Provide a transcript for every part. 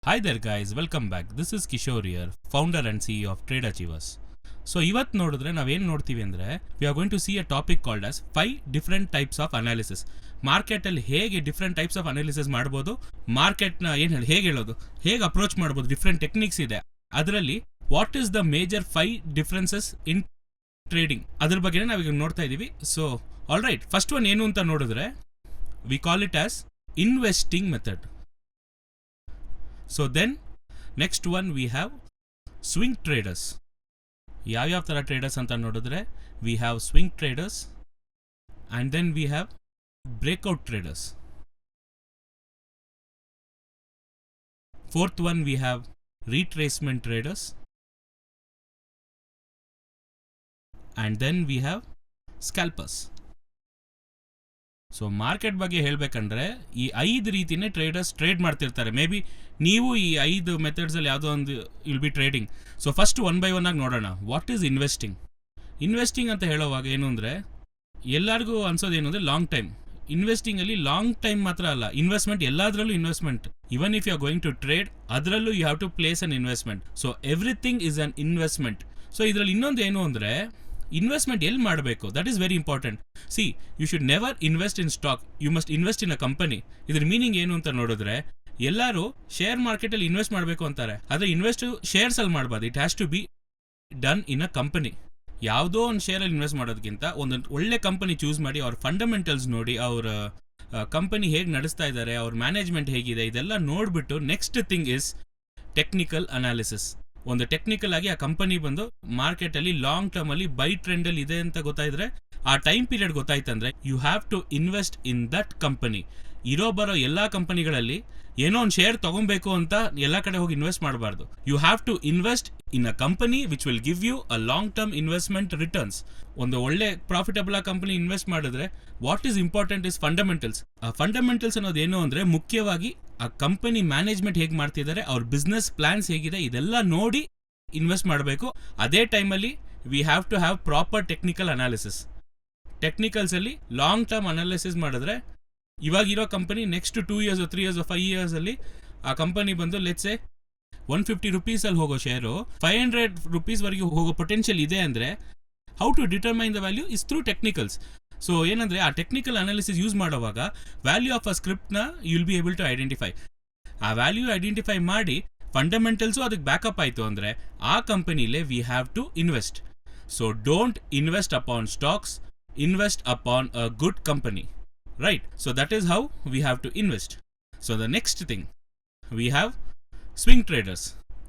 Hi there guys, welcome back. This is Kishore here, founder and CEO of Trade Achievers. So ಇವತ್ತು ನೋಡಿದ್ರೆ ನಾವೇನು ನೋಡ್ತೀವಿ ಅಂದರೆ we are going to see a topic called as 5 different types of analysis. ಮಾರ್ಕೆಟಲ್ಲಿ ಹೇಗೆ different types of analysis ಮಾಡ್ಬೋದು, ಮಾರ್ಕೆಟ್ನ ಹೇಗೆ ಹೇಳೋದು, ಹೇಗೆ ಅಪ್ರೋಚ್ ಮಾಡ್ಬೋದು, ಡಿಫ್ರೆಂಟ್ ಟೆಕ್ನಿಕ್ಸ್ ಇದೆ. ಅದರಲ್ಲಿ what is the major 5 differences in trading, ಅದ್ರ ಬಗ್ಗೆ ನಾವೀಗ ನೋಡ್ತಾ ಇದ್ದೀವಿ. So all right, first one ಏನು ಅಂತ ನೋಡಿದ್ರೆ we call it as investing method. So then next one we have swing traders. ಯಾವ್ಯಾವ ಥರ ಟ್ರೇಡರ್ಸ್ ಅಂತ ನೋಡಿದ್ರೆ we have swing traders and then we have breakout traders. Fourth one we have retracement traders and then we have scalpers. So market ಬಗ್ಗೆ ಹೇಳಬೇಕಂದ್ರೆ ಈ 5 ರೀತಿನೇ traders trade ಮಾಡ್ತಿರ್ತಾರೆ. May be ನೀವು ಈ 5 ಮೆಥಡ್ಸಲ್ಲಿ ಯಾವುದೋ ಒಂದು will be trading. So first one by one ಆಗಿ ನೋಡೋಣ. What is investing? ಇನ್ವೆಸ್ಟಿಂಗ್ ಅಂತ ಹೇಳೋವಾಗ ಏನು ಅಂದರೆ ಎಲ್ಲರಿಗೂ ಅನ್ಸೋದೇನು ಅಂದರೆ ಲಾಂಗ್ ಟೈಮ್. ಇನ್ವೆಸ್ಟಿಂಗಲ್ಲಿ ಲಾಂಗ್ ಟೈಮ್ ಮಾತ್ರ ಅಲ್ಲ, ಇನ್ವೆಸ್ಟ್ಮೆಂಟ್ ಎಲ್ಲದರಲ್ಲೂ investment. Even if you are going to trade, ಅದರಲ್ಲೂ you have to place an investment. So everything is an investment. So ಇದರಲ್ಲಿ ಇನ್ನೊಂದು ಏನು ಅಂದರೆ ಇನ್ವೆಸ್ಟ್ಮೆಂಟ್ ಎಲ್ಲಿ ಮಾಡಬೇಕು, that is very important. See, you should never invest in stock, you must invest in a company. ಇದ್ರ meaning ಏನು ಅಂತ ನೋಡಿದ್ರೆ ಎಲ್ಲರೂ ಶೇರ್ ಮಾರ್ಕೆಟಲ್ಲಿ ಇನ್ವೆಸ್ಟ್ ಮಾಡಬೇಕು ಅಂತಾರೆ, ಆದರೆ ಇನ್ವೆಸ್ಟ್ ಶೇರ್ಸಲ್ಲಿ ಮಾಡಬಾರ್ದು. It has to be done in a company. ಯಾವುದೋ ಒಂದು ಶೇರಲ್ಲಿ ಇನ್ವೆಸ್ಟ್ ಮಾಡೋದಕ್ಕಿಂತ ಒಂದು ಒಳ್ಳೆ ಕಂಪನಿ ಚೂಸ್ ಮಾಡಿ ಅವ್ರ ಫಂಡಮೆಂಟಲ್ಸ್ ನೋಡಿ, ಅವರ ಕಂಪನಿ ಹೇಗೆ ನಡೆಸ್ತಾ ಇದ್ದಾರೆ, ಅವ್ರ ಮ್ಯಾನೇಜ್ಮೆಂಟ್ ಹೇಗಿದೆ, ಇದೆಲ್ಲ ನೋಡಿಬಿಟ್ಟು next thing is technical analysis. ಒಂದು ಟೆಕ್ನಿಕಲ್ ಆಗಿ ಆ ಕಂಪನಿ ಬಂದು ಮಾರ್ಕೆಟಲ್ಲಿ ಲಾಂಗ್ ಟರ್ಮಲ್ಲಿ ಬೈ ಟ್ರೆಂಡಲ್ಲಿ ಇದೆ ಅಂತ ಗೊತ್ತಾಯಿದ್ರೆ, ಆ ಟೈಮ್ ಪೀರಿಯಡ್ ಗೊತ್ತಾಯ್ತಂದ್ರೆ you have to invest in that company. ಬರೋ ಎಲ್ಲ ಕಂಪನಿಗಳಲ್ಲಿ ಏನೋ ಒಂದು ಶೇರ್ ತೊಗೊಬೇಕು ಅಂತ ಎಲ್ಲ ಕಡೆ ಹೋಗಿ ಇನ್ವೆಸ್ಟ್ ಮಾಡಬಾರ್ದು. You have to invest in a company which will give you a long term investment returns. ಒಂದು ಒಳ್ಳೆ ಪ್ರಾಫಿಟಬಲ್ ಆ ಕಂಪನಿ ಇನ್ವೆಸ್ಟ್ ಮಾಡಿದ್ರೆ what is important is fundamentals. ಆ ಫಂಡಮೆಂಟಲ್ಸ್ ಅನ್ನೋದು ಏನು ಅಂದರೆ ಮುಖ್ಯವಾಗಿ ಆ ಕಂಪನಿ ಮ್ಯಾನೇಜ್ಮೆಂಟ್ ಹೇಗೆ ಮಾಡ್ತಿದ್ದಾರೆ, ಅವ್ರ ಬಿಸ್ನೆಸ್ ಪ್ಲಾನ್ಸ್ ಹೇಗಿದೆ, ಇದೆಲ್ಲ ನೋಡಿ ಇನ್ವೆಸ್ಟ್ ಮಾಡಬೇಕು. ಅದೇ ಟೈಮಲ್ಲಿ we have to have proper technical analysis. ಟೆಕ್ನಿಕಲ್ಸಲ್ಲಿ ಲಾಂಗ್ ಟರ್ಮ್ ಅನಾಲಿಸಿಸ್ ಮಾಡಿದ್ರೆ ಇವಾಗಿರೋ company next 2 years 3 years 5 years ಅಲ್ಲಿ ಆ ಕಂಪನಿ ಬಂದು ಲೆಟ್ಸ್ ಸೇ 150 ರೂಪೀಸಲ್ಲಿ ಹೋಗೋ ಶೇರು 500 ರೂಪೀಸ್ವರೆಗೆ ಹೋಗೋ ಪೊಟೆನ್ಷಿಯಲ್ ಇದೆ ಅಂದರೆ how to determine the value is through technicals. So ಏನಂದರೆ ಆ ಟೆಕ್ನಿಕಲ್ ಅನಾಲಿಸಿಸ್ ಯೂಸ್ ಮಾಡುವಾಗ ವ್ಯಾಲ್ಯೂ ಆಫ್ ಅ ಸ್ಕ್ರಿಪ್ಟ್ನ you will be able to identify. ಆ ವ್ಯಾಲ್ಯೂ ಐಡೆಂಟಿಫೈ ಮಾಡಿ ಫಂಡಮೆಂಟಲ್ಸು ಅದಕ್ಕೆ ಬ್ಯಾಕಪ್ ಆಯಿತು ಅಂದರೆ ಆ ಕಂಪನಿಲೇ we have to invest. So don't invest upon stocks, invest upon a good company. Right, so that is how we have to invest. So the next thing we have swing traders.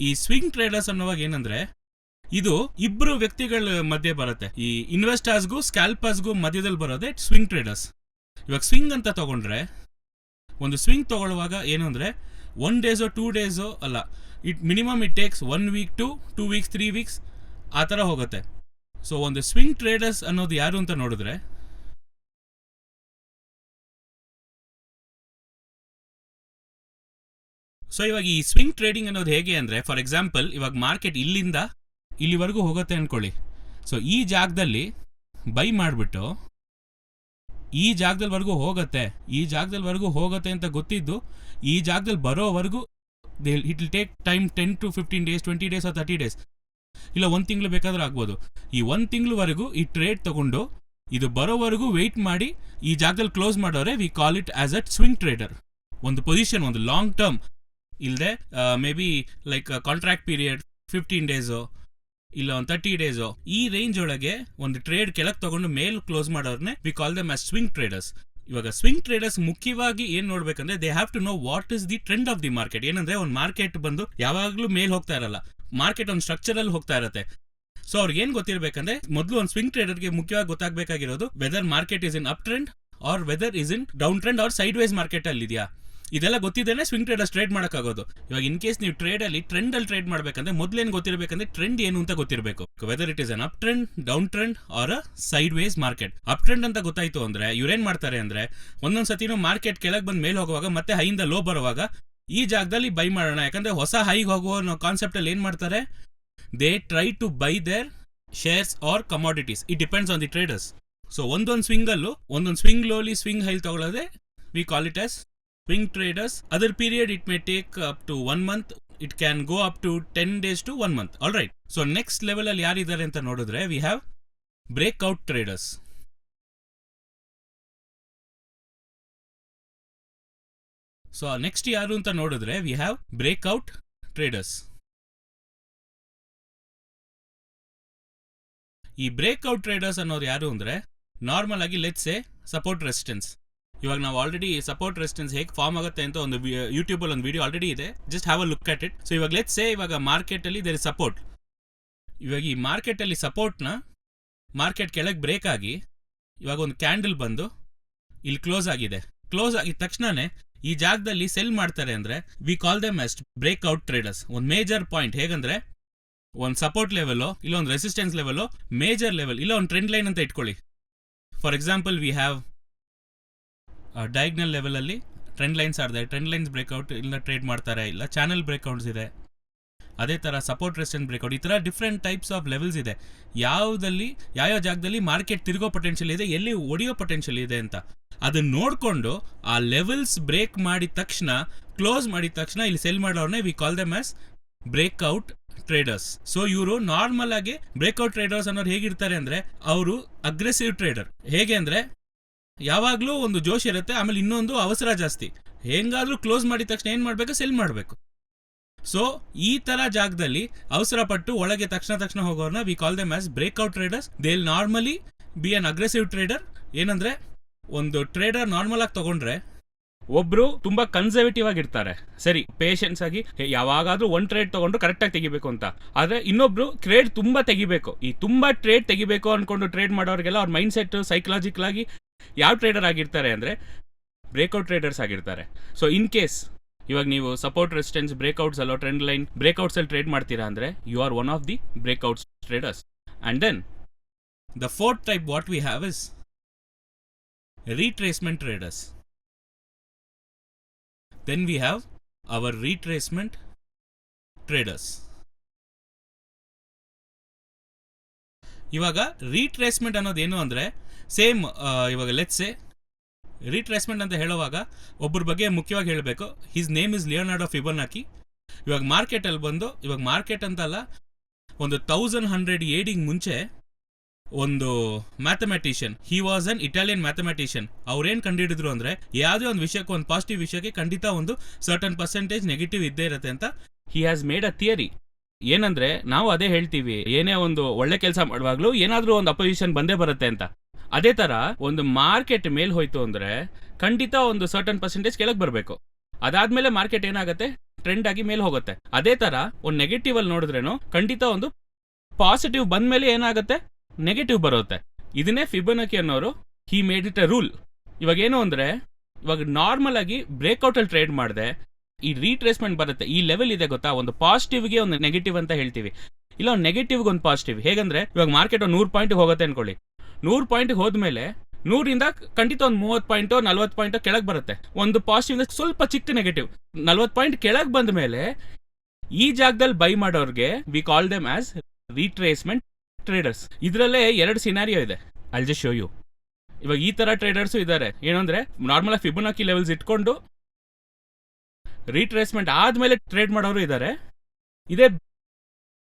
ಈ swing traders ಅನ್ನೋವಾಗ ಏನಂದ್ರೆ ಇದು ಇಬ್ರು ವ್ಯಕ್ತಿಗಳ ಮಧ್ಯೆ ಬರುತ್ತೆ. ಈ ಇನ್ವೆಸ್ಟರ್ಸ್ಗೂ ಸ್ಕ್ಯಾಲ್ಪರ್ಸ್ಗೂ ಮಧ್ಯದಲ್ಲಿ ಬರೋದೇ ಸ್ವಿಂಗ್ ಟ್ರೇಡರ್ಸ್. ಇವಾಗ ಸ್ವಿಂಗ್ ಅಂತ ತಗೊಂಡ್ರೆ ಒಂದು ಸ್ವಿಂಗ್ ತಗೊಳ್ಳುವಾಗ ಏನು ಅಂದರೆ 1 days 2 days ಅಲ್ಲ, minimum it takes 1 week to 2 weeks 3 weeks ಆ ಥರ ಹೋಗುತ್ತೆ. ಸೊ ಒಂದು ಸ್ವಿಂಗ್ ಟ್ರೇಡರ್ಸ್ ಅನ್ನೋದು ಯಾರು ಅಂತ ನೋಡಿದ್ರೆ ಸೊ ಇವಾಗ ಈ ಸ್ವಿಂಗ್ ಟ್ರೇಡಿಂಗ್ ಅನ್ನೋದು ಹೇಗೆ ಅಂದರೆ ಫಾರ್ ಎಕ್ಸಾಂಪಲ್ ಇವಾಗ ಮಾರ್ಕೆಟ್ ಇಲ್ಲಿಂದ ಇಲ್ಲಿವರೆಗೂ ಹೋಗುತ್ತೆ ಅಂದ್ಕೊಳ್ಳಿ. ಸೊ ಈ ಜಾಗದಲ್ಲಿ ಬೈ ಮಾಡಿಬಿಟ್ಟು ಈ ಜಾಗದಲ್ಲಿವರೆಗೂ ಹೋಗುತ್ತೆ ಅಂತ ಗೊತ್ತಿದ್ದು ಈ ಜಾಗದಲ್ಲಿ ಬರೋವರೆಗೂ it will take time 10 to 15 days 20 days or 30 days, ಇಲ್ಲ 1 ತಿಂಗಳು ಬೇಕಾದರೂ ಆಗ್ಬೋದು. ಈ 1 ತಿಂಗಳವರೆಗೂ ಈ ಟ್ರೇಡ್ ತಗೊಂಡು ಇದು ಬರೋವರೆಗೂ ವೆಯ್ಟ್ ಮಾಡಿ ಈ ಜಾಗದಲ್ಲಿ ಕ್ಲೋಸ್ ಮಾಡೋರೆ V call it as a swing trader. ಒಂದು ಪೊಸಿಷನ್ ಒಂದು ಲಾಂಗ್ ಟರ್ಮ್ ಇಲ್ಲದೆ may be like contract period 15 days ಇಲ್ಲ ಒಂದು 30 days ಈ ರೇಂಜ್ ಒಳಗೆ ಒಂದು ಟ್ರೇಡ್ ಕೆಳಗೆ ತಗೊಂಡು ಮೇಲ್ ಕ್ಲೋಸ್ ಮಾಡೋರ್ನೆ we call them as swing traders. ಇವಾಗ ಸ್ವಿಂಗ್ ಟ್ರೇಡರ್ಸ್ ಮುಖ್ಯವಾಗಿ ಏನು ನೋಡ್ಬೇಕಂದ್ರೆ they have to know what is the trend of the market. ಏನಂದ್ರೆ ಒಂದು ಮಾರ್ಕೆಟ್ ಬಂದು ಯಾವಾಗಲೂ ಮೇಲ್ ಹೋಗ್ತಾ ಇರಲ್ಲ, ಮಾರ್ಕೆಟ್ ಒಂದು ಸ್ಟ್ರಕ್ಚರಲ್ಲಿ ಹೋಗ್ತಾ ಇರುತ್ತೆ. ಸೊ ಅವ್ರಿಗೆ ಏನು ಗೊತ್ತಿರಬೇಕಂದ್ರೆ ಮೊದಲು ಒಂದು ಸ್ವಿಂಗ್ ಟ್ರೇಡರ್ಗೆ ಮುಖ್ಯವಾಗಿ ಗೊತ್ತಾಗಬೇಕಾಗಿರೋದು whether market is in up trend or whether is in down trend or side wise market ಅಲ್ಲಿ ಇದೆಯಾ. ಇದೆಲ್ಲ ಗೊತ್ತಿದ್ದೇನೆ ಸ್ವಿಂಗ್ ಟ್ರೇಡರ್ಸ್ ಟ್ರೇಡ್ ಮಾಡೋಕ್ಕಾಗೋದು. ಇವಾಗ ಇನ್ ಕೇಸ್ ನೀವು ಟ್ರೇಡಲ್ಲಿ ಟ್ರೆಂಡ್ ಮಾಡಬೇಕಂದ್ರೆ ಮೊದಲೇನು ಗೊತ್ತಿರಬೇಕಂದ್ರೆ ಟ್ರೆಂಡ್ ಏನು ಅಂತ ಗೊತ್ತಿರಬೇಕು. Whether it is an up trend, down trend or a side ways market. Up trend ಅಂತ ಗೊತ್ತಾಯ್ತು ಅಂದ್ರೆ ಇವ್ರೇನ್ ಮಾಡ್ತಾರೆ ಅಂದ್ರೆ ಒಂದೊಂದ್ ಸತಿನೂ ಮಾರ್ಕೆಟ್ ಕೆಳಗೆ ಬಂದು ಮೇಲೆ ಹೋಗುವಾಗ ಮತ್ತೆ ಹೈಯಿಂದ ಲೋ ಬರುವಾಗ ಈ ಜಾಗದಲ್ಲಿ ಬೈ ಮಾಡೋಣ, ಯಾಕಂದ್ರೆ ಹೊಸ ಹೈಗೆ ಹೋಗುವ ಕಾನ್ಸೆಪ್ಟ್ ಅಲ್ಲಿ ಏನ್ ಮಾಡ್ತಾರೆ, they try to buy their shares or commodities. It depends on the traders. So ಒಂದೊಂದು ಸ್ವಿಂಗ್ ಲೋಲಿ ಸ್ವಿಂಗ್ ಹೈ ತಗೊಳ್ಳೋದೆ we call it as Swing traders, other period it may take up to 1 month, it can go up to 10 days to 1 month. All right. So next level ಅಲ್ಲಿ ಯಾರಿದ್ದಾರೆ ಅಂತ ನೋಡಿದ್ರೆ we have breakout traders. So next ಯಾರು ಅಂತ ನೋಡಿದ್ರೆ we have breakout traders. ಈ breakout traders ಅನ್ನೋರು ಯಾರು ಅಂದರೆ ನಾರ್ಮಲ್ ಆಗಿ ಲೆಟ್ಸ್ ಸೇ ಸಪೋರ್ಟ್ ರೆಸಿಸ್ಟೆನ್ಸ್. ಇವಾಗ ನಾವು ಆಲ್ರೆಡಿ ಸಪೋರ್ಟ್ ರೆಸಿಸ್ಟೆನ್ಸ್ ಹೇಗೆ ಫಾರ್ಮ್ ಆಗುತ್ತೆ ಅಂತ ಒಂದು ಯೂಟ್ಯೂಬಲ್ಲಿ ಒಂದು ವಿಡಿಯೋ ಆಲ್ರೆಡಿ ಇದೆ, just have a look at it. So ಇವಾಗ ಲೆಟ್ಸ್ ಸೇ ಇವಾಗ ಮಾರ್ಕೆಟಲ್ಲಿ ದೇರ್ ಇಸ್ ಸಪೋರ್ಟ್. ಇವಾಗ ಈ ಮಾರ್ಕೆಟಲ್ಲಿ ಸಪೋರ್ಟ್ನ ಮಾರ್ಕೆಟ್ ಕೆಳಗೆ ಬ್ರೇಕ್ ಆಗಿ ಇವಾಗ ಒಂದು ಕ್ಯಾಂಡಲ್ ಬಂದು ಇಲ್ಲಿ ಕ್ಲೋಸ್ ಆಗಿದೆ. ಕ್ಲೋಸ್ ಆಗಿದ ತಕ್ಷಣನೇ ಈ ಜಾಗದಲ್ಲಿ ಸೆಲ್ ಮಾಡ್ತಾರೆ ಅಂದರೆ V call them as breakout traders. ಒಂದು ಮೇಜರ್ ಪಾಯಿಂಟ್ ಹೇಗಂದ್ರೆ ಒಂದು ಸಪೋರ್ಟ್ ಲೆವೆಲು, ಇಲ್ಲ ಒಂದು ರೆಸಿಸ್ಟೆನ್ಸ್ ಲೆವೆಲು, ಮೇಜರ್ ಲೆವೆಲ್, ಇಲ್ಲ ಒಂದು ಟ್ರೆಂಡ್ ಲೈನ್ ಅಂತ ಇಟ್ಕೊಳ್ಳಿ. For example we have diagonal ಲೆವೆಲಲ್ಲಿ ಟ್ರೆಂಡ್ ಲೈನ್ಸ್ ಆಡಿದೆ, ಟ್ರೆಂಡ್ ಲೈನ್ಸ್ ಬ್ರೇಕ್ಔಟ್ ಇಲ್ಲ ಟ್ರೇಡ್ ಮಾಡ್ತಾರೆ, ಇಲ್ಲ ಚಾನಲ್ ಬ್ರೇಕ್ಔಟ್ಸ್ ಇದೆ. ಅದೇ ಥರ ಸಪೋರ್ಟ್ ರೆಸಿಸ್ಟೆನ್ಸ್ ಬ್ರೇಕ್ಔಟ್, ಈ ಥರ ಡಿಫ್ರೆಂಟ್ ಟೈಪ್ಸ್ ಆಫ್ ಲೆವೆಲ್ಸ್ ಇದೆ. ಯಾವುದಲ್ಲಿ ಯಾವ ಜಾಗದಲ್ಲಿ ಮಾರ್ಕೆಟ್ ತಿರುಗೋ ಪೊಟೆನ್ಷಿಯಲ್ ಇದೆ, ಎಲ್ಲಿ ಒಡೆಯೋ ಪೊಟೆನ್ಷಿಯಲ್ ಇದೆ ಅಂತ ಅದನ್ನ ನೋಡಿಕೊಂಡು ಆ ಲೆವೆಲ್ಸ್ ಬ್ರೇಕ್ ಮಾಡಿದ ತಕ್ಷಣ, ಕ್ಲೋಸ್ ಮಾಡಿದ ತಕ್ಷಣ ಇಲ್ಲಿ ಸೆಲ್ ಮಾಡೋರ್ನೇ we call them as breakout traders. So ಇವರು ನಾರ್ಮಲ್ ಆಗಿ ಬ್ರೇಕ್ಔಟ್ ಟ್ರೇಡರ್ಸ್ ಅನ್ನೋರು ಹೇಗಿರ್ತಾರೆ ಅಂದರೆ ಅವರು ಅಗ್ರೆಸಿವ್ ಟ್ರೇಡರ್. ಹೇಗೆ ಅಂದರೆ ಯಾವಾಗಲೂ ಒಂದು ಜೋಶ್ ಇರುತ್ತೆ, ಆಮೇಲೆ ಇನ್ನೊಂದು ಅವಸರ ಜಾಸ್ತಿ. ಹೆಂಗಾದ್ರೂ ಕ್ಲೋಸ್ ಮಾಡಿದ ತಕ್ಷಣ ಏನು ಮಾಡಬೇಕು, ಸೆಲ್ ಮಾಡಬೇಕು. ಸೊ ಈ ಥರ ಜಾಗದಲ್ಲಿ ಅವಸರ ಪಟ್ಟು ಒಳಗೆ ತಕ್ಷಣ ಹೋಗೋರ್ನ we call them as breakout traders. They will normally be an aggressive trader. ಏನಂದರೆ ಒಂದು ಟ್ರೇಡರ್ ನಾರ್ಮಲ್ ಆಗಿ ತಗೊಂಡ್ರೆ ಒಬ್ರು ತುಂಬಾ ಕನ್ಸರ್ವೇಟಿವ್ ಆಗಿರ್ತಾರೆ, ಸರಿ ಪೇಷನ್ಸ್ ಆಗಿ ಯಾವಾಗಾದ್ರೂ ಒಂದು ಟ್ರೇಡ್ ತಗೊಂಡು ಕರೆಕ್ಟಾಗಿ ತೆಗಿಬೇಕು ಅಂತ. ಆದರೆ ಇನ್ನೊಬ್ರು ಟ್ರೇಡ್ ತುಂಬಾ ತೆಗಿಬೇಕು. ಈ ತುಂಬಾ ಟ್ರೇಡ್ ತೆಗಿಬೇಕು ಅನ್ಕೊಂಡು ಟ್ರೇಡ್ ಮಾಡೋರಿಗೆಲ್ಲ ಅವ್ರ ಮೈಂಡ್ ಸೆಟ್ ಸೈಕಲಾಜಿಕಲ್ ಆಗಿ ಯಾವ ಟ್ರೇಡರ್ ಆಗಿರ್ತಾರೆ ಅಂದರೆ ಬ್ರೇಕ್ಔಟ್ ಟ್ರೇಡರ್ಸ್ ಆಗಿರ್ತಾರೆ. ಸೊ ಇನ್ ಕೇಸ್ ಇವಾಗ ನೀವು ಸಪೋರ್ಟ್ ರೆಸಿಸ್ಟೆನ್ಸ್ ಬ್ರೇಕ್ಔಟ್ಸ್ ಅಲ್ಲೋ ಟ್ರೆಂಡ್ ಲೈನ್ ಬ್ರೇಕ್ಔಟ್ಸ್ ಅಲ್ಲಿ ಟ್ರೇಡ್ ಮಾಡ್ತೀರಾ ಅಂದರೆ you are one of the breakouts traders. And then the fourth type what we have is retracement traders. Then we have our retracement traders. ಇವಾಗ retracement ಅನ್ನೋದೇನು ಅಂದರೆ same ಇವಾಗ let's say retracement ಅಂತ ಹೇಳುವಾಗ ಒಬ್ಬರ ಬಗ್ಗೆ ಮುಖ್ಯವಾಗಿ ಹೇಳಬೇಕು. His name is Leonardo Fibonacci. ಇವಾಗ ಮಾರ್ಕೆಟಲ್ಲಿ ಬಂದು, ಇವಾಗ ಮಾರ್ಕೆಟ್ ಅಂತಲ್ಲ, ಒಂದು 1100 AD ಮುಂಚೆ ಒಂದು mathematician, he was an Italian mathematician. ಅವ್ರೇನು ಕಂಡುಹಿಡಿದ್ರು ಅಂದರೆ ಯಾವುದೇ ಒಂದು ವಿಷಯಕ್ಕೆ, ಒಂದು ಪಾಸಿಟಿವ್ ವಿಷಯಕ್ಕೆ ಖಂಡಿತ ಒಂದು ಸರ್ಟನ್ ಪರ್ಸೆಂಟೇಜ್ ನೆಗೆಟಿವ್ ಇದ್ದೇ ಇರುತ್ತೆ ಅಂತ he has made a theory. ಏನಂದ್ರೆ ನಾವು ಅದೇ ಹೇಳ್ತೀವಿ, ಏನೇ ಒಂದು ಒಳ್ಳೆ ಕೆಲಸ ಮಾಡುವಾಗಲೂ ಏನಾದರೂ ಒಂದು ಅಪೋಸಿಷನ್ ಬಂದೇ ಬರುತ್ತೆ ಅಂತ. ಅದೇ ಥರ ಒಂದು ಮಾರ್ಕೆಟ್ ಮೇಲ್ ಹೋಯ್ತು ಅಂದರೆ ಖಂಡಿತ ಒಂದು ಸರ್ಟನ್ ಪರ್ಸೆಂಟೇಜ್ ಕೆಳಗೆ ಬರಬೇಕು. ಅದಾದ್ಮೇಲೆ ಮಾರ್ಕೆಟ್ ಏನಾಗುತ್ತೆ, ಟ್ರೆಂಡ್ ಆಗಿ ಮೇಲೆ ಹೋಗುತ್ತೆ. ಅದೇ ಥರ ಒಂದು ನೆಗೆಟಿವ್ ಅಲ್ಲಿ ನೋಡಿದ್ರೇನು ಖಂಡಿತ ಒಂದು ಪಾಸಿಟಿವ್ ಬಂದ ಮೇಲೆ ಏನಾಗುತ್ತೆ, ನೆಗೆಟಿವ್ ಬರುತ್ತೆ. ಇದನ್ನೇ ಫಿಬೊನಾಕಿ ಅನ್ನೋರು he made it a rule. ಇವಾಗ ಏನು ಅಂದರೆ ಇವಾಗ ನಾರ್ಮಲ್ ಆಗಿ ಬ್ರೇಕ್ಔಟ್ ಅಲ್ಲಿ ಟ್ರೇಡ್ ಮಾಡಿದೆ, ಈ ರೀಟ್ರೇಸ್ಮೆಂಟ್ ಬರುತ್ತೆ. ಈ ಲೆವೆಲ್ ಇದೆ ಗೊತ್ತಾ, ಒಂದು ಪಾಸಿಟಿವ್ಗೆ ಒಂದು ನೆಗೆಟಿವ್ ಅಂತ ಹೇಳ್ತೀವಿ, ಇಲ್ಲ ಒಂದು ನೆಗೆಟಿವ್ಗೆ ಒಂದು ಪಾಸಿಟಿವ್. ಹೇಗಂದ್ರೆ ಇವಾಗ ಮಾರ್ಕೆಟ್ 100 ಪಾಯಿಂಟ್ಗೆ ಹೋಗುತ್ತೆ ಅನ್ಕೊಳ್ಳಿ. 100 ಪಾಯಿಂಟ್ಗೆ ಹೋದ್ಮೇಲೆ 100ರಿಂದ ಖಂಡಿತ ಒಂದು 30 ಪಾಯಿಂಟೋ 40 ಪಾಯಿಂಟೋ ಕೆಳಗೆ ಬರುತ್ತೆ. ಒಂದು ಪಾಸಿಟಿವ್ ಸ್ವಲ್ಪ ಚಿಕ್ಕ ನೆಗೆಟಿವ್. 40 ಪಾಯಿಂಟ್ ಕೆಳಗೆ ಬಂದ ಮೇಲೆ ಈ ಜಾಗದಲ್ಲಿ ಬೈ ಮಾಡೋರ್ಗೆ we call them as retracement traders. ಇದರಲ್ಲೇ 2 ಸಿನಾರಿಯೋ ಇದೆ, I will just show you. ಇವಾಗ ಈ ತರ ಟ್ರೇಡರ್ಸು ಇದ್ದಾರೆ. ಏನಂದ್ರೆ ನಾರ್ಮಲ್ ಆಗಿ ಫಿಬೊನಾಕಿ ಲೆವೆಲ್ಸ್ ಇಟ್ಕೊಂಡು ರೀಟ್ರೇಸ್ಮೆಂಟ್ ಆದ್ಮೇಲೆ ಟ್ರೇಡ್ ಮಾಡೋರು ಇದ್ದಾರೆ. ಇದೇ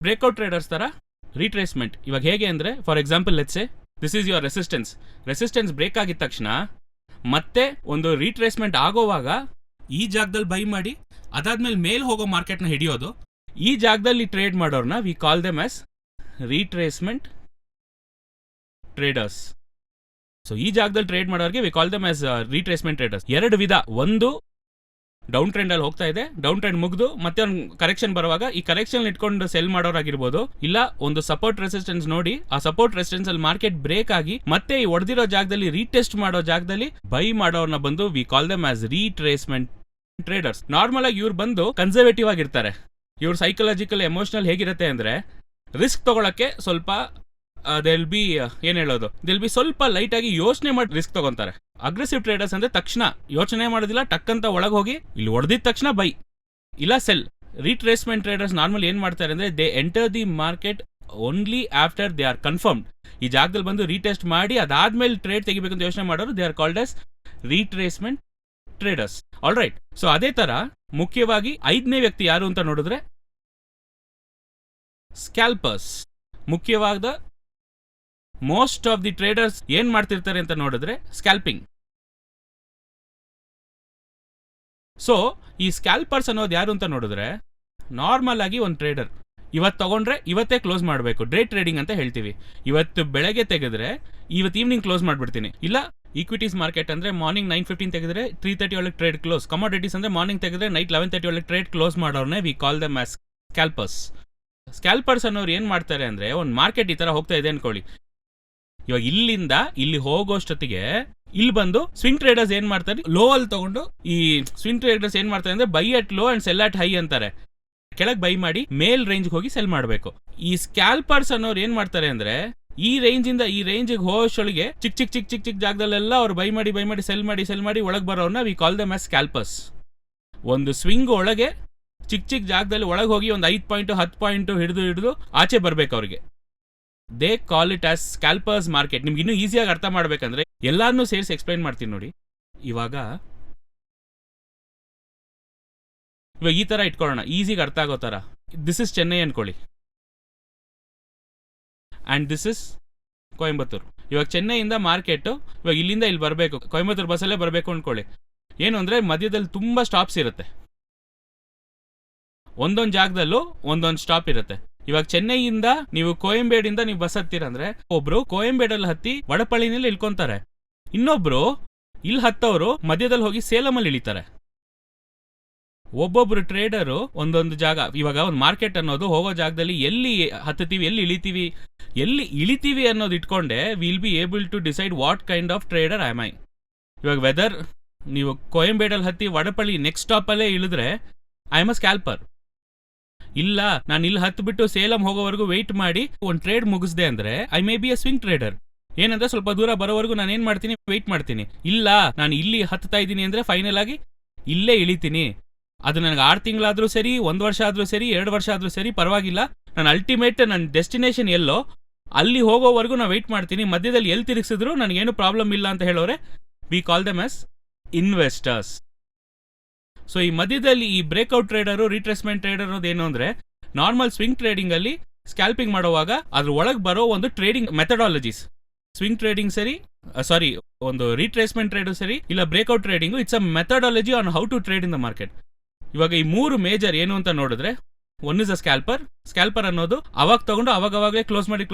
ಬ್ರೇಕ್ಔಟ್ ಟ್ರೇಡರ್ಸ್ ತರ ರೀಟ್ರೇಸ್ಮೆಂಟ್. ಇವಾಗ ಹೇಗೆ ಅಂದ್ರೆ for example let's say this is your resistance break ಆಗಿದ ತಕ್ಷಣ ಮತ್ತೆ ಒಂದು ರೀಟ್ರೇಸ್ಮೆಂಟ್ ಆಗೋವಾಗ ಈ ಜಾಗದಲ್ಲಿ ಬೈ ಮಾಡಿ ಅದಾದ್ಮೇಲೆ ಮೇಲ್ ಹೋಗೋ ಮಾರ್ಕೆಟ್ನ ಹಿಡಿಯೋದು. ಈ ಜಾಗದಲ್ಲಿ ಟ್ರೇಡ್ ಮಾಡೋರ್ನ we call them as retracement traders. So ಈ ಜಾಗದಲ್ಲಿ ಟ್ರೇಡ್ ಮಾಡೋರಿಗೆ we call them as retracement traders. 2 ವಿಧ. ಒಂದು ಡೌನ್ ಟ್ರೆಂಡ್ ಅಲ್ಲಿ ಹೋಗ್ತಾ ಇದೆ, ಡೌನ್ ಟ್ರೆಂಡ್ ಮುಗಿದು ಮತ್ತೆ ಒಂದು ಕರೆಕ್ಷನ್ ಬರುವಾಗ ಈ ಕರೆಕ್ಷನ್ ಇಟ್ಕೊಂಡು ಸೆಲ್ ಮಾಡೋರಾಗಿರ್ಬೋದು, ಇಲ್ಲ ಒಂದು ಸಪೋರ್ಟ್ ರೆಸಿಸ್ಟೆನ್ಸ್ ನೋಡಿ ಆ ಸಪೋರ್ಟ್ ರೆಸಿಸ್ಟೆನ್ಸ್ ಅಲ್ಲಿ ಮಾರ್ಕೆಟ್ ಬ್ರೇಕ್ ಆಗಿ ಮತ್ತೆ ಈ ಹೊಡೆದಿರೋ ಜಾಗದಲ್ಲಿ ರೀಟೆಸ್ಟ್ ಮಾಡೋ ಜಾಗದಲ್ಲಿ ಬೈ ಮಾಡೋರ್ನ ಬಂದು V call them as retracement traders. Normal ಆಗಿ ಇವ್ರು ಬಂದು ಕನ್ಸರ್ವೇಟಿವ್ ಆಗಿರ್ತಾರೆ. ಇವ್ರ ಸೈಕಲಾಜಿಕಲ್ ಎಮೋಷನಲ್ ಹೇಗಿರುತ್ತೆ ಅಂದ್ರೆ ರಿಸ್ಕ್ ತಗೊಳಕ್ಕೆ ಸ್ವಲ್ಪ ದಿಲ್ ಬಿ ಸ್ವಲ್ಪ ಲೈಟ್ ಆಗಿ ಯೋಚನೆ ಮಾಡಿ ರಿಸ್ಕ್ ತಗೊಂತಾರೆ. ಅಗ್ರೆಸಿವ್ ಟ್ರೇಡರ್ಸ್ ಅಂದ್ರೆ ತಕ್ಷಣ ಯೋಚನೆ ಮಾಡೋದಿಲ್ಲ, ಟಕ್ ಅಂತ ಒಳಗೆ ಹೋಗಿ ಇಲ್ಲಿ ಹೊಡೆದಿದ ತಕ್ಷಣ ಬೈ ಇಲ್ಲ ಸೆಲ್. ರೀಟ್ರೇಸ್ಮೆಂಟ್ ಟ್ರೇಡರ್ಸ್ ನಾರ್ಮಲ್ ಏನ್ ಮಾಡ್ತಾರೆ ಅಂದ್ರೆ they enter the market only after they are confirmed. ಈ ಜಾಗದಲ್ಲಿ ಬಂದು ರೀಟೆಸ್ಟ್ ಮಾಡಿ ಅದಾದ್ಮೇಲೆ ಟ್ರೇಡ್ ತೆಗಿಬೇಕಂತ ಯೋಚನೆ ಮಾಡೋರು they are called as retracement traders. All right. So ಅದೇ ತರ ಮುಖ್ಯವಾಗಿ 5ನೇ ವ್ಯಕ್ತಿ ಯಾರು ಅಂತ ನೋಡಿದ್ರೆ ಸ್ಕ್ಯಾಲ್ಪರ್ಸ್. ಮುಖ್ಯವಾದ ಮೋಸ್ಟ್ ಆಫ್ ದಿ ಟ್ರೇಡರ್ಸ್ ಏನ್ ಮಾಡ್ತಿರ್ತಾರೆ ಅಂತ ನೋಡಿದ್ರೆ ಸ್ಕ್ಯಾಲ್ಪಿಂಗ್. ಸೊ ಈ ಸ್ಕ್ಯಾಲ್ಪರ್ಸ್ ಅನ್ನೋದು ಯಾರು ಅಂತ ನೋಡಿದ್ರೆ ನಾರ್ಮಲ್ ಆಗಿ ಒಂದು ಟ್ರೇಡರ್ ಇವತ್ತು ತಗೊಂಡ್ರೆ ಇವತ್ತೇ ಕ್ಲೋಸ್ ಮಾಡಬೇಕು, ಡೇ ಟ್ರೇಡಿಂಗ್ ಅಂತ ಹೇಳ್ತೀವಿ. ಇವತ್ತು ಬೆಳಗ್ಗೆ ತೆಗೆದ್ರೆ ಇವತ್ತು ಈವ್ನಿಂಗ್ ಕ್ಲೋಸ್ ಮಾಡ್ಬಿಡ್ತೀನಿ. ಇಲ್ಲ ಈಕ್ವಿಟೀಸ್ ಮಾರ್ಕೆಟ್ ಅಂದ್ರೆ ಮಾರ್ನಿಂಗ್ 9:15 ತೆಗೆದ್ರೆ 3:30 ಒಳಗೆ ಟ್ರೇಡ್ ಕ್ಲೋಸ್. ಕಮಾಡಿಟೀಸ್ ಅಂದ್ರೆ ಮಾರ್ನಿಂಗ್ ತೆಗೆದ್ರೆ ನೈಟ್ 11:30 ಒಳಗೆ ಟ್ರೇಡ್ ಕ್ಲೋಸ್ ಮಾಡೋರ್ನೇ we call them as scalpers. Scalpers ಅನ್ನೋರು ಏನ್ ಮಾಡ್ತಾರೆ ಅಂದ್ರೆ ಒಂದು ಮಾರ್ಕೆಟ್ ಈ ತರ ಹೋಗ್ತಾ ಇದೆ ಅನ್ಕೊಳ್ಳಿ, ಇವಾಗ ಇಲ್ಲಿಂದ ಇಲ್ಲಿ ಹೋಗೋಷ್ಟೊತ್ತಿಗೆ ಇಲ್ಲಿ ಬಂದು ಸ್ವಿಂಗ್ ಟ್ರೇಡರ್ಸ್ ಏನ್ ಮಾಡ್ತಾರೆ, ಲೋ ಅಲ್ಲಿ ತಗೊಂಡು ಈ ಸ್ವಿಂಗ್ ಟ್ರೇಡರ್ಸ್ ಏನ್ ಮಾಡ್ತಾರೆ ಅಂದ್ರೆ by at low and sell at high ಅಂತಾರೆ. ಕೆಳಗೆ ಬೈ ಮಾಡಿ ಮೇಲ್ ರೇಂಜ್ ಹೋಗಿ ಸೆಲ್ ಮಾಡಬೇಕು. ಈ ಸ್ಕ್ಯಾಲ್ಪರ್ಸ್ ಅನ್ನೋರು ಏನ್ ಮಾಡ್ತಾರೆ ಅಂದ್ರೆ ಈ ರೇಂಜ್ ಇಂದ ಈ ರೇಂಜ್ ಹೋಗೋಷ್ಟೊಳಗೆ ಚಿಕ್ಕ ಜಾಗದಲ್ಲೆಲ್ಲ ಅವ್ರು ಬೈ ಮಾಡಿ ಸೆಲ್ ಮಾಡಿ ಒಳಗೆ ಬರೋರ್ನ ವಿ ಕಾಲ್ ದಮ್ ಆಸ್ ಸ್ಕ್ಯಾಲ್ಪರ್ಸ್. ಒಂದು ಸ್ವಿಂಗ್ ಒಳಗೆ ಚಿಕ್ಕ ಜಾಗದಲ್ಲಿ ಒಳಗೆ ಹೋಗಿ ಒಂದು 5 ಪಾಯಿಂಟ್ 10 ಪಾಯಿಂಟ್ ಹಿಡಿದು ಆಚೆ ಬರ್ಬೇಕು ಅವ್ರಿಗೆ. They call it as scalpers market. ನಿಮ್ಗೆ ಇನ್ನೂ ಈಸಿಯಾಗಿ ಅರ್ಥ ಮಾಡ್ಬೇಕಂದ್ರೆ ಎಲ್ಲಾರನ್ನೂ ಸೇರಿಸಿ ಎಕ್ಸ್ಪ್ಲೈನ್ ಮಾಡ್ತೀನಿ ನೋಡಿ. ಇವಾಗ ಈ ತರ ಇಟ್ಕೊಳ್ಳೋಣ, ಈಸಿಗೆ ಅರ್ಥ ಆಗೋ ತರ. ದಿಸ್ ಇಸ್ ಚೆನ್ನೈ ಅನ್ಕೊಳ್ಳಿ ಅಂಡ್ ದಿಸ್ ಇಸ್ ಕೊಯಂಬತ್ತೂರು. ಇವಾಗ ಚೆನ್ನೈಯಿಂದ ಮಾರ್ಕೆಟ್ ಇವಾಗ ಇಲ್ಲಿಂದ ಇಲ್ಲಿ ಬರಬೇಕು, ಕೊಯಂಬತ್ತೂರು ಬಸ್ಸಲ್ಲೇ ಬರಬೇಕು ಅನ್ಕೊಳ್ಳಿ. ಏನು ಅಂದ್ರೆ ಮಧ್ಯದಲ್ಲಿ ತುಂಬಾ ಸ್ಟಾಪ್ಸ್ ಇರುತ್ತೆ, ಒಂದೊಂದು ಜಾಗದಲ್ಲೂ ಒಂದೊಂದು ಸ್ಟಾಪ್ ಇರುತ್ತೆ. ಇವಾಗ ಚೆನ್ನೈಯಿಂದ ನೀವು ಕೋಯಂಬೇಡಿಂದ ನೀವು ಬಸ್ ಹತ್ತೀರಂದ್ರೆ ಒಬ್ರು ಕೋಯಂಬೇಡಲ್ಲಿ ಹತ್ತಿ ವಡಪಳ್ಳಿನಲ್ಲಿ ಇಳ್ಕೊಂತಾರೆ, ಇನ್ನೊಬ್ರು ಇಲ್ಲಿ ಹತ್ತವರು ಮಧ್ಯದಲ್ಲಿ ಹೋಗಿ ಸೇಲಮಲ್ಲಿ ಇಳಿತಾರೆ. ಒಬ್ಬೊಬ್ರು ಟ್ರೇಡರು ಒಂದೊಂದು ಜಾಗ. ಇವಾಗ ಒಂದು ಮಾರ್ಕೆಟ್ ಅನ್ನೋದು ಹೋಗೋ ಜಾಗದಲ್ಲಿ ಎಲ್ಲಿ ಹತ್ತೀವಿ ಎಲ್ಲಿ ಇಳಿತೀವಿ ಅನ್ನೋದು ಇಟ್ಕೊಂಡೆ will be able to decide what kind of trader am I. ಇವಾಗ ವೆದರ್ ನೀವು ಕೋಯಂಬೇಡಲ್ಲಿ ಹತ್ತಿ ವಡಪಳ್ಳಿ ನೆಕ್ಸ್ಟ್ ಸ್ಟಾಪಲ್ಲೇ ಇಳಿದ್ರೆ ಐ ಆಮ್ ಅ ಸ್ಕ್ಯಾಲ್ಪರ್. ಇಲ್ಲ ನಾನು ಇಲ್ಲಿ ಹತ್ಬಿಟ್ಟು ಸೇಲಂ ಹೋಗೋವರೆಗೂ ವೆಯ್ಟ್ ಮಾಡಿ ಒಂದು ಟ್ರೇಡ್ ಮುಗಿಸ್ದೆ ಅಂದ್ರೆ I may be a swing trader. ಏನಂದ್ರೆ ಸ್ವಲ್ಪ ದೂರ ಬರೋವರೆಗೂ ನಾನು ಏನ್ ಮಾಡ್ತೀನಿ, ವೆಯ್ಟ್ ಮಾಡ್ತೀನಿ. ಇಲ್ಲ ನಾನು ಇಲ್ಲಿ ಹತ್ತಾ ಇದ್ದೀನಿ ಅಂದ್ರೆ ಫೈನಲ್ ಆಗಿ ಇಲ್ಲೇ ಇಳಿತೀನಿ. ಅದು ನನಗೆ 6 ತಿಂಗಳಾದ್ರೂ ಸರಿ, 1 ವರ್ಷ ಆದ್ರೂ ಸರಿ, 2 ವರ್ಷ ಆದ್ರೂ ಸರಿ, ಪರವಾಗಿಲ್ಲ. ನಾನು ಅಲ್ಟಿಮೇಟ್ ನನ್ನ ಡೆಸ್ಟಿನೇಷನ್ ಎಲ್ಲೋ ಅಲ್ಲಿ ಹೋಗೋವರೆಗೂ ನಾನು ವೆಯ್ಟ್ ಮಾಡ್ತೀನಿ. ಮಧ್ಯದಲ್ಲಿ ಎಲ್ಲಿ ತಿರುಗಿಸಿದ್ರು ನನಗೇನು ಪ್ರಾಬ್ಲಮ್ ಇಲ್ಲ ಅಂತ ಹೇಳೋರೆ we call them as investors. So ಈ ಮಧ್ಯದಲ್ಲಿ ಈ ಬ್ರೇಕ್ಔಟ್ ಟ್ರೇಡರು, ರಿಟ್ರೇಸ್ಮೆಂಟ್ ಟ್ರೇಡರ್ ಅನ್ನೋದು ಏನು ಅಂದ್ರೆ ನಾರ್ಮಲ್ ಸ್ವಿಂಗ್ ಟ್ರೇಡಿಂಗ್ ಅಲ್ಲಿ ಸ್ಕ್ಯಾಲ್ಪಿಂಗ್ ಮಾಡುವಾಗ ಅದ್ರ ಒಳಗೆ ಬರೋ ಒಂದು ಟ್ರೇಡಿಂಗ್ ಮೆಥಡಾಲಜೀಸ್. ಸ್ವಿಂಗ್ ಟ್ರೇಡಿಂಗ್ ಸರಿ, ಒಂದು ರಿಟ್ರೇಸ್ಮೆಂಟ್ ಟ್ರೇಡು ಸರಿ, ಇಲ್ಲ breakout trading, it's a methodology on how to trade in the market. ಇವಾಗ ಈ 3 ಮೇಜರ್ ಏನು ಅಂತ ನೋಡಿದ್ರೆ, ಒನ್ ಇಸ್ ಅ ಸ್ಕ್ಯಾಲ್ಪರ್ ಅನ್ನೋದು ಅವಾಗ ತಗೊಂಡು ಅವಾಗವಾಗಲೇ ಕ್ಲೋಸ್ ಮಾಡಿ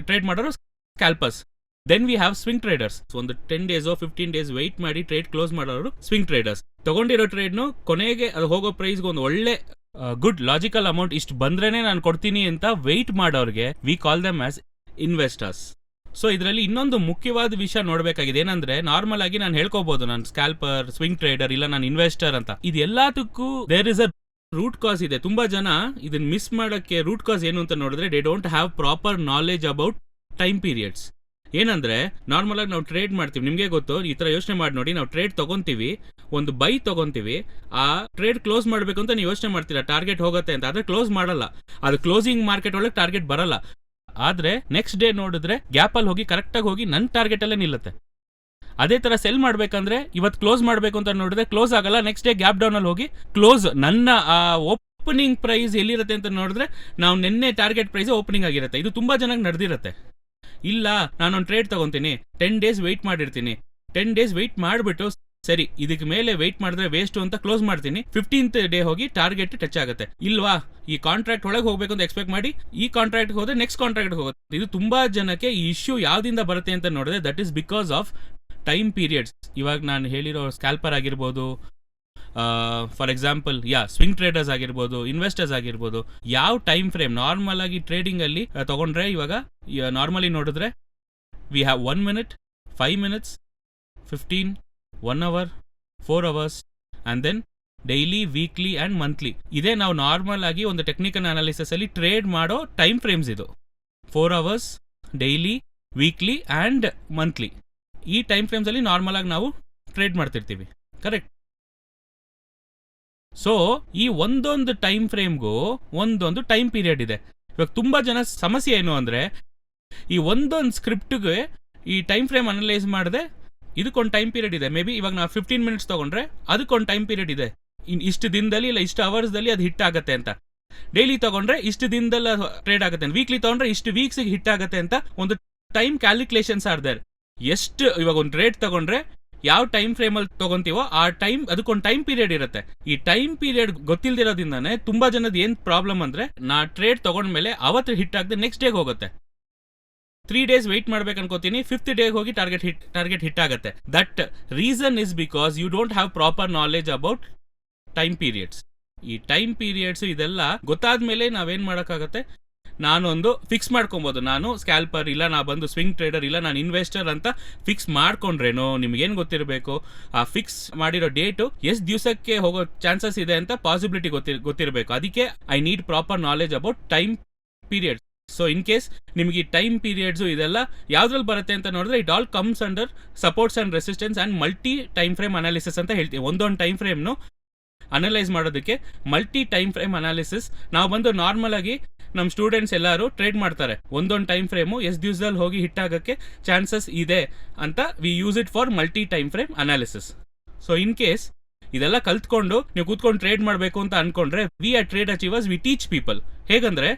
ಟ್ರೇಡ್ ಮಾಡೋರು scalpers. Then we have swing traders. ಒಂದು 10 days 15 days ವೆಯ್ಟ್ ಮಾಡಿ ಟ್ರೇಡ್ ಕ್ಲೋಸ್ ಮಾಡೋರು ಸ್ವಿಂಗ್ ಟ್ರೇಡರ್ಸ್. ತಗೊಂಡಿರೋ ಟ್ರೇಡ್ನು ಕೊನೆಗೆ ಅದು ಹೋಗೋ ಪ್ರೈಸ್ಗೆ ಒಂದು ಒಳ್ಳೆ ಗುಡ್ ಲಾಜಿಕಲ್ ಅಮೌಂಟ್ ಇಷ್ಟು ಬಂದ್ರೇನೆ ನಾನು ಕೊಡ್ತೀನಿ ಅಂತ ವೆಯ್ಟ್ ಮಾಡೋರಿಗೆ we call them as investors. So ಇದರಲ್ಲಿ ಇನ್ನೊಂದು ಮುಖ್ಯವಾದ ವಿಷಯ ನೋಡಬೇಕಾಗಿದೆ. ಏನಂದ್ರೆ ನಾರ್ಮಲ್ ಆಗಿ ನಾನು ಹೇಳ್ಕೋಬಹುದು ನಾನು ಸ್ಕ್ಯಾಲ್ಪರ್, ಸ್ವಿಂಗ್ ಟ್ರೇಡರ್, ಇಲ್ಲ ನಾನು ಇನ್ವೆಸ್ಟರ್ ಅಂತ. ಇದು ಎಲ್ಲದಕ್ಕೂ there is a root cause ಇದೆ. ತುಂಬಾ ಜನ ಇದನ್ನ ಮಿಸ್ ಮಾಡೋಕ್ಕೆ ರೂಟ್ ಕಾಸ್ ಏನು ಅಂತ ನೋಡಿದ್ರೆ they don't have proper knowledge about time periods. ಏನಂದ್ರೆ ನಾರ್ಮಲ್ ಆಗಿ ನಾವು ಟ್ರೇಡ್ ಮಾಡ್ತೀವಿ, ನಿಮ್ಗೆ ಗೊತ್ತು, ಈ ತರ ಯೋಚನೆ ಮಾಡಿ ನೋಡಿ. ನಾವು ಟ್ರೇಡ್ ತಗೊಂತೀವಿ, ಒಂದು ಬೈ ತಗೊಂತೀವಿ, ಆ ಟ್ರೇಡ್ ಕ್ಲೋಸ್ ಮಾಡಬೇಕು ಅಂತ ನೀವು ಯೋಚನೆ ಮಾಡ್ತೀರಾ, ಟಾರ್ಗೆಟ್ ಹೋಗುತ್ತೆ ಅಂತ. ಆದ್ರೆ ಕ್ಲೋಸ್ ಮಾಡಲ್ಲ, ಅದು ಕ್ಲೋಸಿಂಗ್ ಮಾರ್ಕೆಟ್ ಒಳಗೆ ಟಾರ್ಗೆಟ್ ಬರಲ್ಲ. ಆದ್ರೆ ನೆಕ್ಸ್ಟ್ ಡೇ ನೋಡಿದ್ರೆ ಗ್ಯಾಪ್ ಅಲ್ಲಿ ಹೋಗಿ ಕರೆಕ್ಟ್ ಆಗಿ ಹೋಗಿ ನನ್ನ ಟಾರ್ಗೆಟ್ ಅಲ್ಲೇ ನಿಲ್ಲುತ್ತೆ. ಅದೇ ತರ ಸೆಲ್ ಮಾಡ್ಬೇಕಂದ್ರೆ ಇವತ್ತು ಕ್ಲೋಸ್ ಮಾಡಬೇಕು ಅಂತ ನೋಡಿದ್ರೆ ಕ್ಲೋಸ್ ಆಗಲ್ಲ, ನೆಕ್ಸ್ಟ್ ಡೇ ಗ್ಯಾಪ್ ಡೌನ್ ಅಲ್ಲಿ ಹೋಗಿ ಕ್ಲೋಸ್. ನನ್ನ ಓಪನಿಂಗ್ ಪ್ರೈಸ್ ಎಲ್ಲಿರುತ್ತೆ ಅಂತ ನೋಡಿದ್ರೆ ನಾವು ನಿನ್ನೆ ಟಾರ್ಗೆಟ್ ಪ್ರೈಸ್ ಓಪನಿಂಗ್ ಆಗಿರುತ್ತೆ. ಇದು ತುಂಬಾ ಜನಕ್ಕೆ ನಡೆದಿರುತ್ತೆ. ಇಲ್ಲ ನಾನೊಂದು ಟ್ರೇಡ್ ತಗೊಂತೀನಿ, 10 days ವೆಯ್ಟ್ ಮಾಡಿರ್ತೀನಿ, 10 days ವೆಯ್ಟ್ ಮಾಡಿಬಿಟ್ಟು ಸರಿ ಇದಕ್ಕೆ ಮೇಲೆ ವೆಯ್ಟ್ ಮಾಡಿದ್ರೆ ವೇಸ್ಟ್ ಅಂತ ಕ್ಲೋಸ್ ಮಾಡ್ತೀನಿ. 15th day ಹೋಗಿ ಟಾರ್ಗೆಟ್ ಟಚ್ ಆಗುತ್ತೆ. ಇಲ್ವಾ ಈ ಕಾಂಟ್ರಾಕ್ಟ್ ಒಳಗೆ ಹೋಗ್ಬೇಕು ಅಂತ ಎಕ್ಸ್ಪೆಕ್ಟ್ ಮಾಡಿ ಈ ಕಾಂಟ್ರಾಕ್ಟ್ ಹೋದ್ರೆ ನೆಕ್ಸ್ಟ್ ಕಾಂಟ್ರಾಕ್ಟ್ ಹೋಗುತ್ತೆ. ಇದು ತುಂಬಾ ಜನಕ್ಕೆ ಈ ಇಶ್ಯೂ ಯಾವ್ದಿಂದ ಬರುತ್ತೆ ಅಂತ ನೋಡಿದ್ರೆ that is because of time periods. ಇವಾಗ ನಾನು ಹೇಳಿರೋ ಸ್ಕ್ಯಾಲ್ಪರ್ ಆಗಿರ್ಬೋದು, ಫಾರ್ ಎಕ್ಸಾಂಪಲ್ ಸ್ವಿಂಗ್ ಟ್ರೇಡರ್ಸ್ ಆಗಿರ್ಬೋದು, ಇನ್ವೆಸ್ಟರ್ಸ್ ಆಗಿರ್ಬೋದು, ಯಾವ ಟೈಮ್ ಫ್ರೇಮ್ ನಾರ್ಮಲ್ ಆಗಿ ಟ್ರೇಡಿಂಗ್ ಅಲ್ಲಿ ತಗೊಂಡ್ರೆ ಇವಾಗ ನಾರ್ಮಲಿ ನೋಡಿದ್ರೆ we have 1 minute, 5 minutes, 15, 1 hour, 4 hours and then daily, weekly and monthly. ಇದೇ ನಾವು ನಾರ್ಮಲ್ ಆಗಿ ಒಂದು ಟೆಕ್ನಿಕಲ್ ಅನಾಲಿಸಿಸ್ ಅಲ್ಲಿ ಟ್ರೇಡ್ ಮಾಡೋ ಟೈಮ್ ಫ್ರೇಮ್ಸ್. ಇದು 4 hours, daily, weekly and monthly. ಈ ಟೈಮ್ ಫ್ರೇಮ್ಸ್ ಅಲ್ಲಿ ನಾರ್ಮಲ್ ಆಗಿ ನಾವು ಟ್ರೇಡ್ ಮಾಡ್ತಿರ್ತೀವಿ, ಕರೆಕ್ಟ್? ಸೊ ಈ ಒಂದೊಂದು ಟೈಮ್ ಫ್ರೇಮ್ಗೂ ಒಂದೊಂದು ಟೈಮ್ ಪೀರಿಯಡ್ ಇದೆ. ಇವಾಗ ತುಂಬಾ ಜನ ಸಮಸ್ಯೆ ಏನು ಅಂದ್ರೆ ಈ ಒಂದೊಂದು ಸ್ಕ್ರಿಪ್ಟ್ಗೆ ಈ ಟೈಮ್ ಫ್ರೇಮ್ ಅನಲೈಸ್ ಮಾಡದೆ ಇದಕ್ಕೊಂದು ಟೈಮ್ ಪೀರಿಯಡ್ ಇದೆ. ಮೇ ಬಿ ಇವಾಗ ನಾವು 15 ಮಿನಿಟ್ಸ್ ತೊಗೊಂಡ್ರೆ ಅದಕ್ಕೊಂದು ಟೈಮ್ ಪೀರಿಯಡ್ ಇದೆ. ಇಷ್ಟು ದಿನದಲ್ಲಿ ಇಲ್ಲ ಇಷ್ಟು ಅವರ್ಸ್ದಲ್ಲಿ ಅದು ಹಿಟ್ ಆಗುತ್ತೆ ಅಂತ. ಡೈಲಿ ತೊಗೊಂಡ್ರೆ ಇಷ್ಟು ದಿನದಲ್ಲಿ ಟ್ರೇಡ್ ಆಗುತ್ತೆ, ವೀಕ್ಲಿ ತೊಗೊಂಡ್ರೆ ಇಷ್ಟು ವೀಕ್ಸ್ಗೆ ಹಿಟ್ ಆಗುತ್ತೆ ಅಂತ ಒಂದು ಟೈಮ್ ಕ್ಯಾಲ್ಕುಲೇಷನ್ಸ್ ಆರ್ ದೇರ್. ಎಷ್ಟು ಇವಾಗ ಒಂದು ಟ್ರೇಡ್ ತೊಗೊಂಡ್ರೆ ಯಾವ ಟೈಮ್ ಫ್ರೇಮಲ್ಲಿ ತೊಗೊಂತೀವೋ ಆ ಟೈಮ್ ಅದಕ್ಕೊಂದು ಟೈಮ್ ಪೀರಿಯಡ್ ಇರುತ್ತೆ. ಈ ಟೈಮ್ ಪೀರಿಯಡ್ ಗೊತ್ತಿಲ್ದಿರೋದ್ರಿಂದಾನೆ ತುಂಬಾ ಜನದ ಏನು ಪ್ರಾಬ್ಲಮ್ ಅಂದರೆ, ನಾ ಟ್ರೇಡ್ ತೊಗೊಂಡ್ಮೇಲೆ ಅವತ್ತು ಹಿಟ್ ಆಗದೆ ನೆಕ್ಸ್ಟ್ ಡೇಗೆ ಹೋಗುತ್ತೆ. 3 days ವೆಯ್ಟ್ ಮಾಡ್ಬೇಕು ಅನ್ಕೋತೀನಿ, 5th ಡೇಗೆ ಹೋಗಿ ಟಾರ್ಗೆಟ್ ಹಿಟ್ ಆಗುತ್ತೆ. That reason is because you don't have proper knowledge about time periods. ಈ ಟೈಮ್ ಪೀರಿಯಡ್ಸ್ ಇದೆಲ್ಲ ಗೊತ್ತಾದ್ಮೇಲೆ ನಾವೇನು ಮಾಡೋಕ್ಕಾಗತ್ತೆ, ನಾನೊಂದು ಫಿಕ್ಸ್ ಮಾಡ್ಕೊಬೋದು. ನಾನು ಸ್ಕ್ಯಾಲ್ಪರ್ ಇಲ್ಲ, ನಾ ಬಂದು ಸ್ವಿಂಗ್ ಟ್ರೇಡರ್ ಇಲ್ಲ, ನಾನು ಇನ್ವೆಸ್ಟರ್ ಅಂತ ಫಿಕ್ಸ್ ಮಾಡ್ಕೊಂಡ್ರೇನೋ ನಿಮ್ಗೇನು ಗೊತ್ತಿರಬೇಕು, ಆ ಫಿಕ್ಸ್ ಮಾಡಿರೋ ಡೇಟು ಎಷ್ಟು ದಿವಸಕ್ಕೆ ಹೋಗೋ ಚಾನ್ಸಸ್ ಇದೆ ಅಂತ ಪಾಸಿಬಿಲಿಟಿ ಗೊತ್ತಿರಬೇಕು. ಅದಕ್ಕೆ I need proper knowledge about time periods. So in case ನಿಮಗೆ ಈ ಟೈಮ್ ಪೀರಿಯಡ್ಸು ಇದೆಲ್ಲ ಯಾವ್ದ್ರಲ್ಲಿ ಬರುತ್ತೆ ಅಂತ ನೋಡಿದ್ರೆ, it all comes under supports and resistance and multi time frame analysis ಅಂತ ಹೇಳ್ತೀವಿ. ಒಂದೊಂದು ಟೈಮ್ ಫ್ರೇಮ್ನು ಅನಲೈಸ್ ಮಾಡೋದಕ್ಕೆ ಮಲ್ಟಿ ಟೈಮ್ ಫ್ರೇಮ್ ಅನಾಲಿಸಿಸ್. ನಾವು ಬಂದು ನಾರ್ಮಲ್ ಆಗಿ ನಮ್ಮ ಸ್ಟೂಡೆಂಟ್ಸ್ ಎಲ್ಲರೂ ಟ್ರೇಡ್ ಮಾಡ್ತಾರೆ, ಒಂದೊಂದು ಟೈಮ್ ಫ್ರೇಮು ಎಷ್ಟು ದಿವಸದಲ್ಲಿ ಹೋಗಿ ಹಿಟ್ ಆಗೋಕ್ಕೆ ಚಾನ್ಸಸ್ ಇದೆ ಅಂತ we use it for multi time frame analysis. So in case ಇದೆಲ್ಲ ಕಲ್ತ್ಕೊಂಡು ನೀವು ಕೂತ್ಕೊಂಡು ಟ್ರೇಡ್ ಮಾಡಬೇಕು ಅಂತ ಅನ್ಕೊಂಡ್ರೆ, we are trade achievers V teach people. ಹೇಗಂದ್ರೆ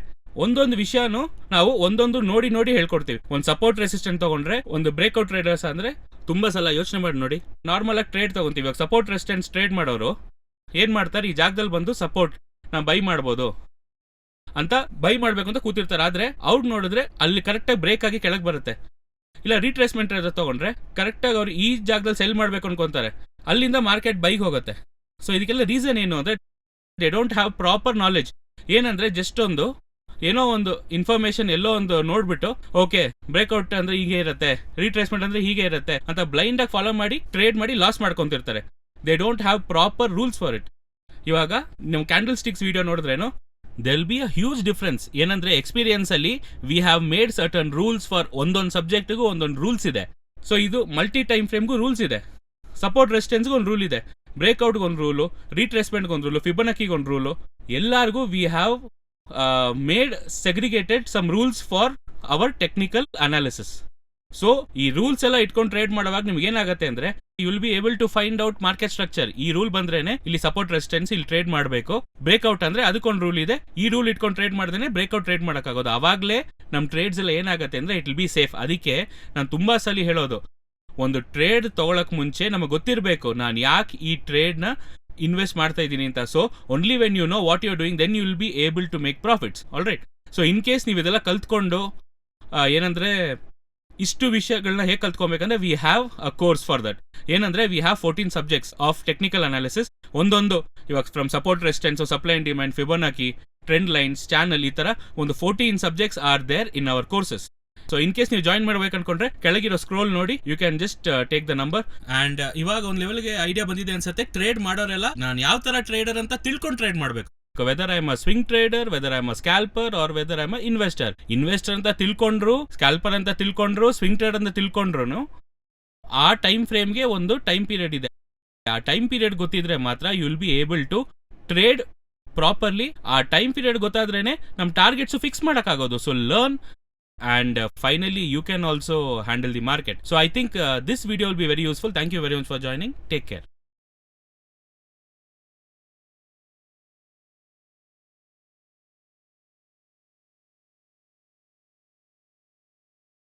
ಒಂದೊಂದು ವಿಷಯನೂ ನಾವು ಒಂದೊಂದು ನೋಡಿ ಹೇಳ್ಕೊಡ್ತೀವಿ. ಒಂದು ಸಪೋರ್ಟ್ ರೆಸಿಸ್ಟೆಂಟ್ ತಗೊಂಡ್ರೆ, ಒಂದು ಬ್ರೇಕ್ಔಟ್ ಟ್ರೇಡರ್ಸ್ ಅಂದ್ರೆ ತುಂಬಾ ಸಲ ಯೋಚನೆ ಮಾಡಿ ನೋಡಿ. ನಾರ್ಮಲ್ ಆಗಿ ಟ್ರೇಡ್ ತಗೊಂತೀವಿ. ಇವಾಗ ಸಪೋರ್ಟ್ ರೆಸಿಸ್ಟೆನ್ಸ್ ಟ್ರೇಡ್ ಮಾಡೋರು ಏನ್ ಮಾಡ್ತಾರೆ, ಈ ಜಾಗದಲ್ಲಿ ಬಂದು ಸಪೋರ್ಟ್ ನಾವು ಬೈ ಮಾಡ್ಬೋದು ಅಂತ ಬೈ ಮಾಡ್ಬೇಕು ಅಂತ ಕೂತಿರ್ತಾರೆ. ಆದ್ರೆ ಔಟ್ ನೋಡಿದ್ರೆ ಅಲ್ಲಿ ಕರೆಕ್ಟಾಗಿ ಬ್ರೇಕ್ ಆಗಿ ಕೆಳಗೆ ಬರುತ್ತೆ. ಇಲ್ಲ ರೀಟ್ರೇಸ್ಮೆಂಟ್ ತಗೊಂಡ್ರೆ ಕರೆಕ್ಟಾಗಿ ಅವ್ರು ಈ ಜಾಗದಲ್ಲಿ ಸೆಲ್ ಮಾಡ್ಬೇಕು ಅನ್ಕೊಂತಾರೆ, ಅಲ್ಲಿಂದ ಮಾರ್ಕೆಟ್ ಬೈಗೆ ಹೋಗುತ್ತೆ. ಸೊ ಇದಕ್ಕೆಲ್ಲ ರೀಸನ್ ಏನು ಅಂದ್ರೆ, they don't have proper knowledge. ಏನಂದ್ರೆ ಜಸ್ಟ್ ಏನೋ ಒಂದು ಇನ್ಫಾರ್ಮೇಶನ್ ಎಲ್ಲೋ ಒಂದು ನೋಡ್ಬಿಟ್ಟು, ಓಕೆ ಬ್ರೇಕ್ಔಟ್ ಅಂದ್ರೆ ಹೀಗೆ ಇರುತ್ತೆ, ರೀಟ್ರೇಸ್ಮೆಂಟ್ ಅಂದ್ರೆ ಹೀಗೆ ಇರುತ್ತೆ ಅಂತ ಬ್ಲೈಂಡ್ ಆಗಿ ಫಾಲೋ ಮಾಡಿ ಟ್ರೇಡ್ ಮಾಡಿ ಲಾಸ್ ಮಾಡ್ಕೊಂತಿರ್ತಾರೆ. They don't have proper rules for it. ಇವಾಗ ನೀವು ಕ್ಯಾಂಡಲ್ ಸ್ಟಿಕ್ಸ್ ವಿಡಿಯೋ ನೋಡಿದ್ರೇನು, there will be a huge difference. ಏನಂದ್ರೆ ಎಕ್ಸ್ಪೀರಿಯನ್ಸ್ ಅಲ್ಲಿ we have made certain rules for ಒಂದೊಂದು ಸಬ್ಜೆಕ್ಟ್ಗೂ ಒಂದೊಂದು ರೂಲ್ಸ್ ಇದೆ. ಸೊ ಇದು ಮಲ್ಟಿ ಟೈಮ್ ಫ್ರೇಮ್ಗೂ ರೂಲ್ಸ್ ಇದೆ, ಸಪೋರ್ಟ್ ರೆಸಿಸ್ಟೆನ್ಸ್ಗೂ ಒಂದು ರೂಲ್ ಇದೆ, ಬ್ರೇಕ್ಔಟ್ಗೆ ಒಂದು ರೂಲು, ರೀಟ್ರೇಸ್ಮೆಂಟ್ಗೆ ಒಂದು ರೂಲು, ಫಿಬೊನಾಕಿಗೆ ಒಂದು ರೂಲು. ಎಲ್ಲರಿಗೂ we have made segregated some rules for our technical analysis. So ಈ ರೂಲ್ಸ್ ಎಲ್ಲ ಇಟ್ಕೊಂಡು ಟ್ರೇಡ್ ಮಾಡುವಾಗ ನಿಮ್ಗೆ ಏನಾಗುತ್ತೆ ಅಂದ್ರೆ, you will be able to find out market structure. ಈ ರೂಲ್ ಬಂದ್ರೇನೆ ಇಲ್ಲಿ ಸಪೋರ್ಟ್ ರೆಸಿಸ್ಟೆನ್ಸ್ ಇಲ್ಲಿ ಟ್ರೇಡ್ ಮಾಡಬೇಕು, ಬ್ರೇಕ್ಔಟ್ ಅಂದ್ರೆ ಅದಕ್ಕೊಂದು ರೂಲ್ ಇದೆ, ಈ ರೂಲ್ ಇಟ್ಕೊಂಡು ಟ್ರೇಡ್ ಮಾಡಿದ್ರೆ ಬ್ರೇಕ್ಔಟ್ ಟ್ರೇಡ್ ಮಾಡೋಕ್ಕಾಗೋದು. ಅವಾಗಲೇ ನಮ್ಮ ಟ್ರೇಡ್ಸ್ ಎಲ್ಲ ಏನಾಗುತ್ತೆ ಅಂದ್ರೆ ಇಟ್ ವಿಲ್ ಬಿ ಸೇಫ್. ಅದಕ್ಕೆ ನಾನು ತುಂಬಾ ಸಲ ಹೇಳೋದು, ಒಂದು ಟ್ರೇಡ್ ತಗೊಳಕ್ ಮುಂಚೆ ನಮಗೆ ಗೊತ್ತಿರಬೇಕು ನಾನು ಯಾಕೆ ಈ ಟ್ರೇಡ್ನ ಇನ್ವೆಸ್ಟ್ ಮಾಡ್ತಾ ಇದ್ದೀನಿ ಅಂತ. So only when you know what you are doing, then you will be able to make profits. All right. So in case ನೀವು ಇದೆಲ್ಲ ಕಲ್ತ್ಕೊಂಡು ಏನಂದ್ರೆ ಇಷ್ಟು ವಿಷಯಗಳನ್ನ ಹೇಗೆ ಕಲ್ತ್ಕೊಬೇಕಂದ್ರೆ, we have a course for that. ಏನಂದ್ರೆ we have 14 subjects of technical analysis. ಒಂದೊಂದು ಇವಾಗ from support resistance, supply and demand, Fibonacci, trend lines, channel, ಈ ತರ ಒಂದು 14 subjects are there in our courses. So in case ನೀವು join ಮಾಡ್ಬೇಕು ಅನ್ಕೊಂಡ್ರೆ ಕೆಳಗಿರೋ ಸ್ಕ್ರೋಲ್ ನೋಡಿ, you can just take the number. And ಇವಾಗ ಒಂದು ಲೆವೆಲ್ಗೆ ಐಡಿಯಾ ಬಂದಿದೆ ಅನ್ಸುತ್ತೆ. ಟ್ರೇಡ್ ಮಾಡೋರೆಲ್ಲ ನಾನು ಯಾವ ತರ ಟ್ರೇಡರ್ ಅಂತ ತಿಳ್ಕೊಂಡು ಟ್ರೇಡ್ ಮಾಡಬೇಕು. Whether I am a swing trader, whether I am a scalper, or whether I am an investor. Investor ಅಂತ ತಿಳ್ಕೊಂಡ್ರು, ಸ್ಕ್ಯಾಲ್ಪರ್ ಅಂತ ತಿಳ್ಕೊಂಡ್ರು, ಸ್ವಿಂಗ್ ಟ್ರೇಡರ್ ಅಂತ ತಿಳ್ಕೊಂಡ್ರು, ಆ ಟೈಮ್ ಫ್ರೇಮ್ಗೆ ಒಂದು ಟೈಮ್ ಪೀರಿಯಡ್ ಇದೆ. ಆ ಟೈಮ್ ಪೀರಿಯಡ್ ಗೊತ್ತಿದ್ರೆ ಮಾತ್ರ you will be able to trade properly. ಆ ಟೈಮ್ ಪೀರಿಯಡ್ ಗೊತ್ತಾದ್ರೇನೆ ನಮ್ಮ ಟಾರ್ಗೆಟ್ಸ್ ಫಿಕ್ಸ್ ಮಾಡೋಕ್ಕಾಗೋದು. So learn and finally you can also handle the market. So I think this video will be very useful. Thank you very much for joining. Take care.